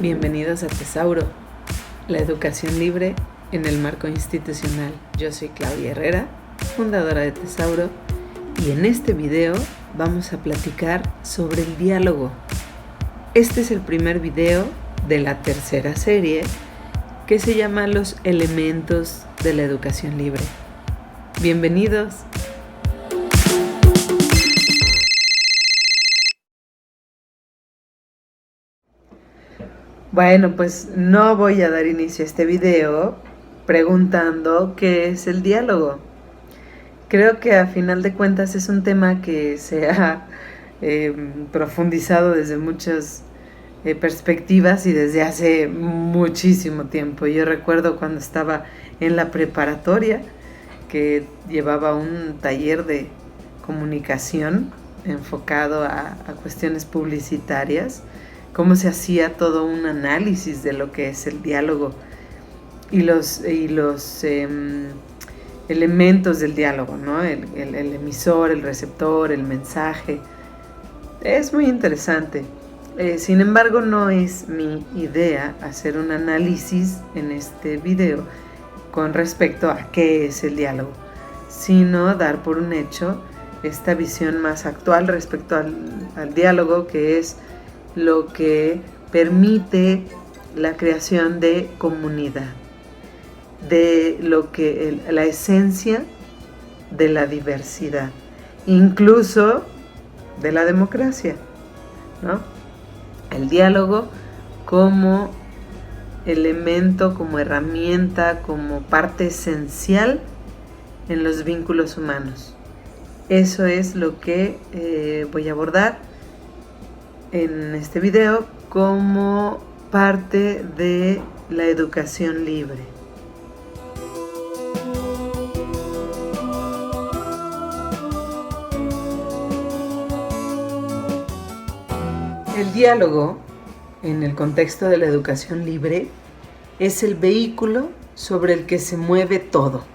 Bienvenidos a Tesauro, la educación libre en el marco institucional. Yo soy Claudia Herrera, fundadora de Tesauro, y en este video vamos a platicar sobre el diálogo. Este es el primer video de la tercera serie que se llama Los elementos de la educación libre. Bienvenidos. Bueno, pues no voy a dar inicio a este video preguntando qué es el diálogo. Creo que a final de cuentas es un tema que se ha profundizado desde muchas perspectivas y desde hace muchísimo tiempo. Yo recuerdo cuando estaba en la preparatoria que llevaba un taller de comunicación enfocado a cuestiones publicitarias, cómo se hacía todo un análisis de lo que es el diálogo y los elementos del diálogo, ¿no? El emisor, el receptor, el mensaje. Es muy interesante. Sin embargo, no es mi idea hacer un análisis en este video con respecto a qué es el diálogo, sino dar por un hecho esta visión más actual respecto al diálogo, que es lo que permite la creación de comunidad, de lo que la esencia de la diversidad, incluso de la democracia, ¿no? El diálogo como elemento, como herramienta, como parte esencial en los vínculos humanos. Eso es lo que voy a abordar en este video como parte de la educación libre. El diálogo, en el contexto de la educación libre, es el vehículo sobre el que se mueve todo.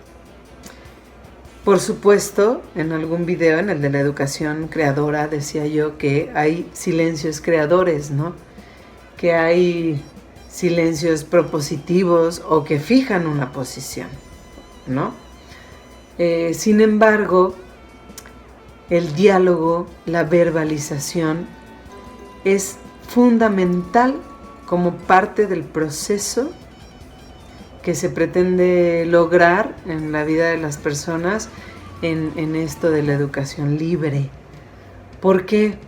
Por supuesto, en algún video, en el de la educación creadora, decía yo que hay silencios creadores, ¿no? Que hay silencios propositivos o que fijan una posición, ¿no? Sin embargo, el diálogo, la verbalización, es fundamental como parte del proceso que se pretende lograr en la vida de las personas en esto de la educación libre. ¿Por qué?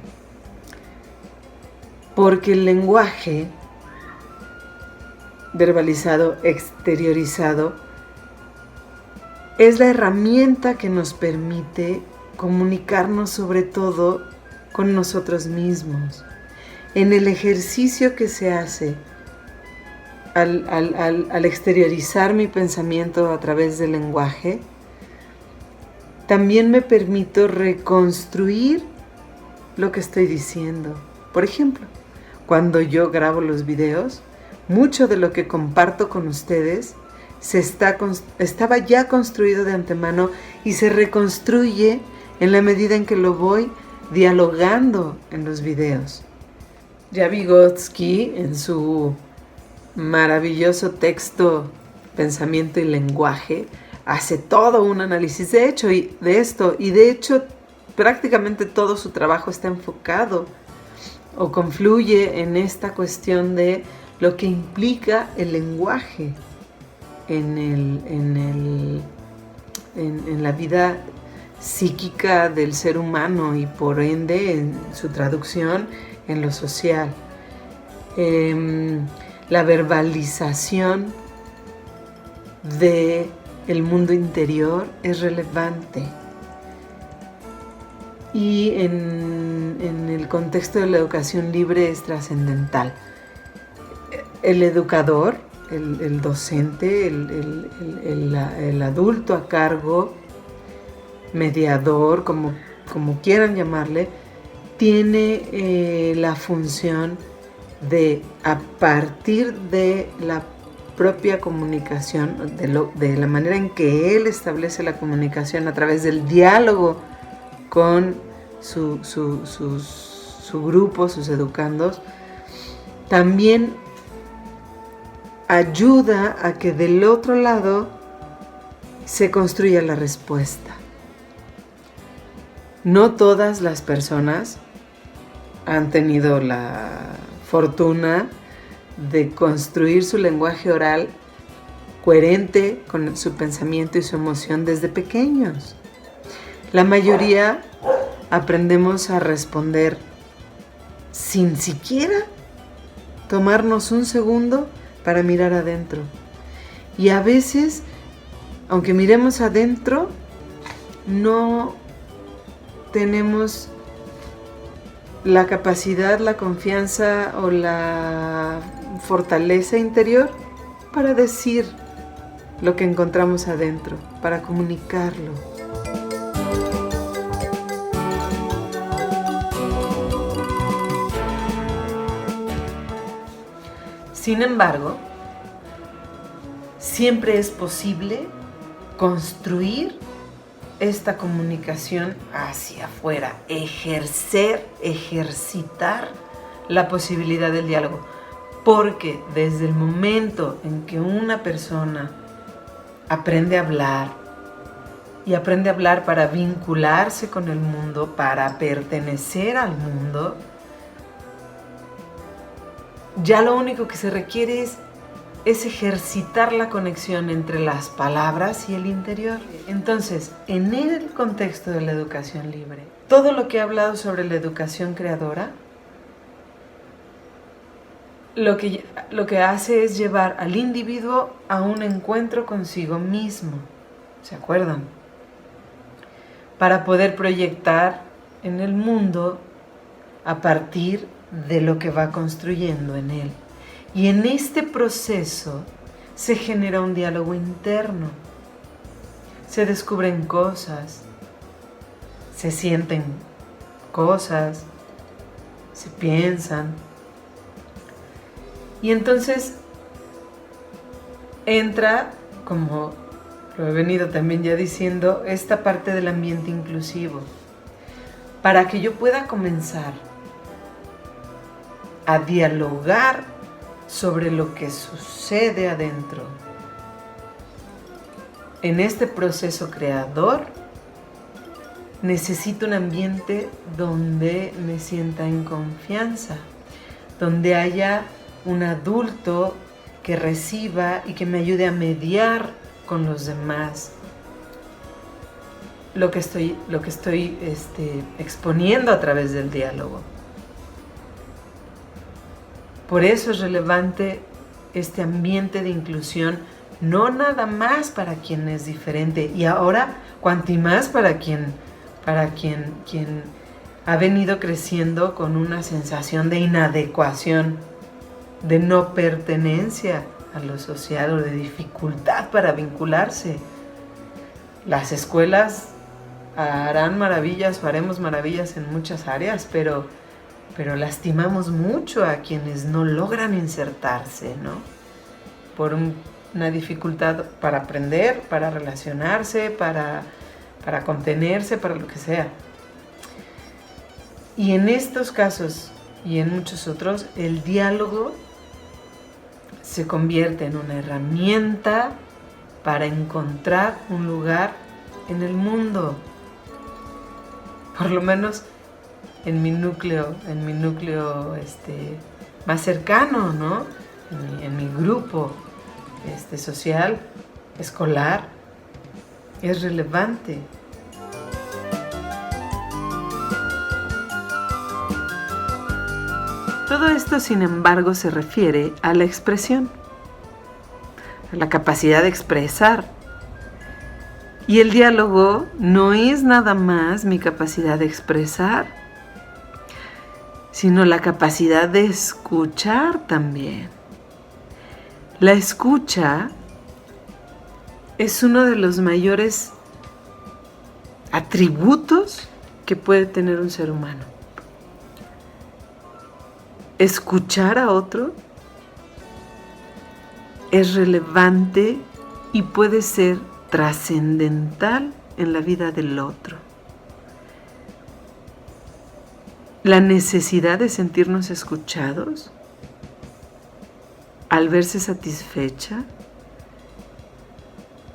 Porque el lenguaje verbalizado, exteriorizado, es la herramienta que nos permite comunicarnos sobre todo con nosotros mismos. En el ejercicio que se hace al exteriorizar mi pensamiento a través del lenguaje, también me permito reconstruir lo que estoy diciendo. Por ejemplo, cuando yo grabo los videos, mucho de lo que comparto con ustedes estaba ya construido de antemano y se reconstruye en la medida en que lo voy dialogando en los videos. Ya Vygotsky, en su maravilloso texto Pensamiento y Lenguaje, hace todo un análisis de hecho prácticamente todo su trabajo está enfocado o confluye en esta cuestión de lo que implica el lenguaje en la vida psíquica del ser humano y por ende en su traducción en lo social. La verbalización del mundo interior es relevante y en el contexto de la educación libre es trascendental. El educador, el docente, el adulto a cargo, mediador, como quieran llamarle, tiene la función de, a partir de la propia comunicación, de la manera en que él establece la comunicación a través del diálogo con su grupo, sus educandos, también ayuda a que del otro lado se construya la respuesta. No todas las personas han tenido la fortuna de construir su lenguaje oral coherente con su pensamiento y su emoción desde pequeños. La mayoría aprendemos a responder sin siquiera tomarnos un segundo para mirar adentro. Y a veces, aunque miremos adentro, no tenemos la capacidad, la confianza o la fortaleza interior para decir lo que encontramos adentro, para comunicarlo. Sin embargo, siempre es posible construir esta comunicación hacia afuera, ejercitar la posibilidad del diálogo. Porque desde el momento en que una persona aprende a hablar, y aprende a hablar para vincularse con el mundo, para pertenecer al mundo, ya lo único que se requiere es ejercitar la conexión entre las palabras y el interior. Entonces, en el contexto de la educación libre, todo lo que he hablado sobre la educación creadora, lo que hace es llevar al individuo a un encuentro consigo mismo. ¿Se acuerdan? Para poder proyectar en el mundo a partir de lo que va construyendo en él. Y en este proceso se genera un diálogo interno. Se descubren cosas, se sienten cosas, se piensan. Y entonces entra, como lo he venido también ya diciendo, esta parte del ambiente inclusivo. Para que yo pueda comenzar a dialogar sobre lo que sucede adentro en este proceso creador, necesito un ambiente donde me sienta en confianza, donde haya un adulto que reciba y que me ayude a mediar con los demás lo que estoy exponiendo a través del diálogo. Por eso es relevante este ambiente de inclusión, no nada más para quien es diferente, y ahora cuanto más para quien ha venido creciendo con una sensación de inadecuación, de no pertenencia a lo social o de dificultad para vincularse. Las escuelas harán maravillas o haremos maravillas en muchas áreas, pero lastimamos mucho a quienes no logran insertarse, ¿no? Por una dificultad para aprender, para relacionarse, para contenerse, para lo que sea. Y en estos casos y en muchos otros, el diálogo se convierte en una herramienta para encontrar un lugar en el mundo. Por lo menos en mi núcleo más cercano, ¿no? En mi grupo social, escolar, es relevante. Todo esto, sin embargo, se refiere a la expresión, a la capacidad de expresar. Y el diálogo no es nada más mi capacidad de expresar, sino la capacidad de escuchar también. La escucha es uno de los mayores atributos que puede tener un ser humano. Escuchar a otro es relevante y puede ser trascendental en la vida del otro. La necesidad de sentirnos escuchados al verse satisfecha,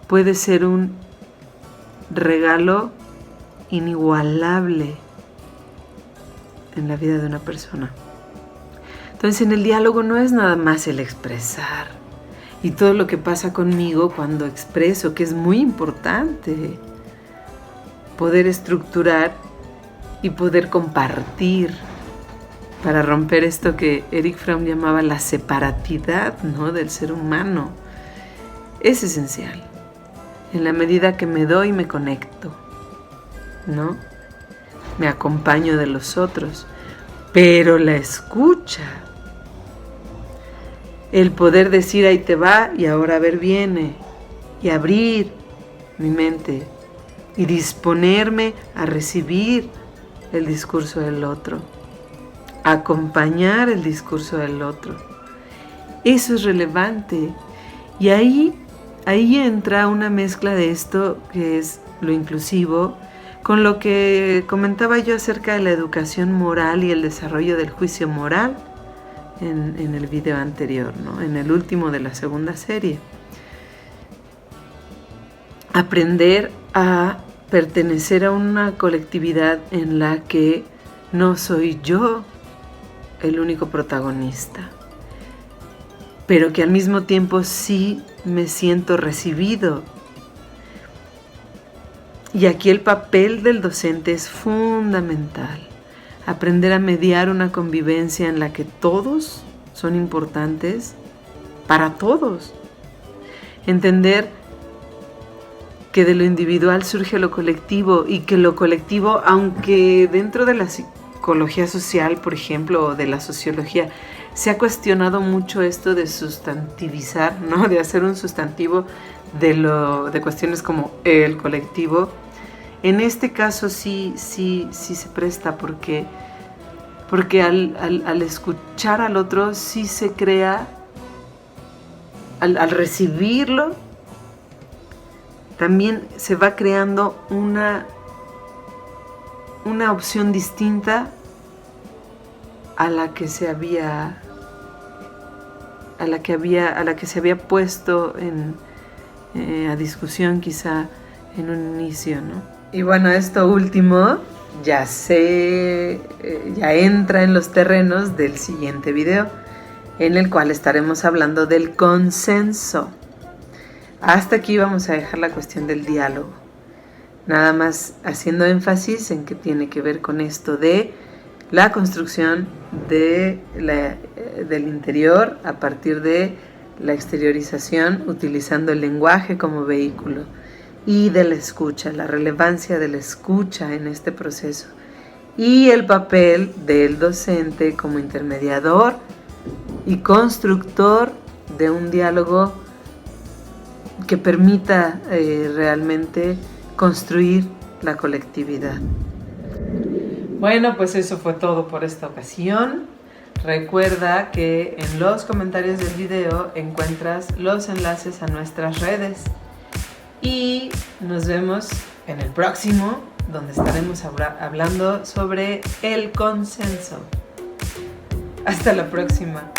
puede ser un regalo inigualable en la vida de una persona. Entonces, en el diálogo no es nada más el expresar y todo lo que pasa conmigo cuando expreso, que es muy importante, poder estructurar y poder compartir para romper esto que Erich Fromm llamaba la separatidad, ¿no?, del ser humano. Es esencial. En la medida que me doy, me conecto, ¿no? Me acompaño de los otros. Pero la escucha, el poder decir ahí te va y ahora a ver viene, y abrir mi mente y disponerme a recibir el discurso del otro, acompañar el discurso del otro. Eso es relevante. Y ahí entra una mezcla de esto que es lo inclusivo, con lo que comentaba yo acerca de la educación moral y el desarrollo del juicio moral en el video anterior, ¿no?, en el último de la segunda serie. Aprender a pertenecer a una colectividad en la que no soy yo el único protagonista, pero que al mismo tiempo sí me siento recibido. Y aquí el papel del docente es fundamental. Aprender a mediar una convivencia en la que todos son importantes para todos. Entender que de lo individual surge lo colectivo y que lo colectivo, aunque dentro de la psicología social, por ejemplo, o de la sociología, se ha cuestionado mucho esto de sustantivizar, ¿no?, de hacer un sustantivo de cuestiones como el colectivo. En este caso sí se presta porque al escuchar al otro sí se crea, al recibirlo, también se va creando una opción distinta a la que se había puesto a discusión quizá en un inicio, ¿no? Y bueno, esto último ya entra en los terrenos del siguiente video, en el cual estaremos hablando del consenso. Hasta aquí vamos a dejar la cuestión del diálogo, nada más haciendo énfasis en que tiene que ver con esto de la construcción del interior a partir de la exteriorización, utilizando el lenguaje como vehículo, y de la escucha, la relevancia de la escucha en este proceso, y el papel del docente como intermediador y constructor de un diálogo que permita realmente construir la colectividad. Bueno, pues eso fue todo por esta ocasión. Recuerda que en los comentarios del video encuentras los enlaces a nuestras redes. Y nos vemos en el próximo, donde estaremos hablando sobre el consenso. Hasta la próxima.